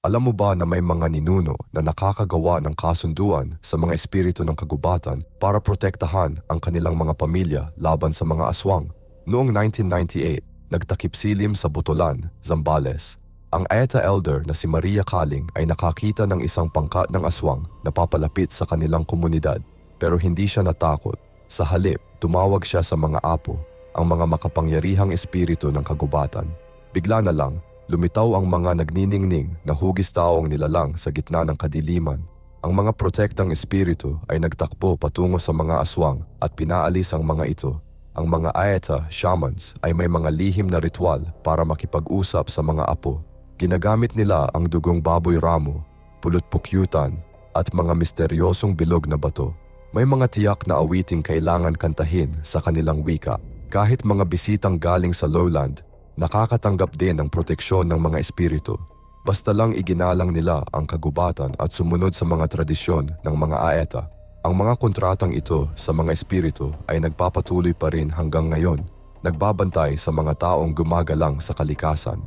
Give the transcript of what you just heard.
Alam mo ba na may mga ninuno na nakakagawa ng kasunduan sa mga espiritu ng kagubatan para protektahan ang kanilang mga pamilya laban sa mga aswang? Noong 1998, nagtakip silim sa Butulan, Zambales. Ang Aeta elder na si Maria Kaling ay nakakita ng isang pangkat ng aswang na papalapit sa kanilang komunidad, pero hindi siya natakot. Sa halip, tumawag siya sa mga apo, ang mga makapangyarihang espiritu ng kagubatan. Bigla na lang, lumitaw ang mga nagniningning na hugis taong nilalang sa gitna ng kadiliman. Ang mga protektang espiritu ay nagtakbo patungo sa mga aswang at pinaalis ang mga ito. Ang mga Aeta shamans ay may mga lihim na ritual para makipag-usap sa mga apo. Ginagamit nila ang dugong baboy ramo, pulot-pukyutan at mga misteryosong bilog na bato. May mga tiyak na awiting kailangan kantahin sa kanilang wika. Kahit mga bisitang galing sa lowland, nakakatanggap din ng proteksyon ng mga espiritu. Basta lang iginalang nila ang kagubatan at sumunod sa mga tradisyon ng mga Aeta. Ang mga kontratang ito sa mga espiritu ay nagpapatuloy pa rin hanggang ngayon, nagbabantay sa mga taong gumagalang sa kalikasan.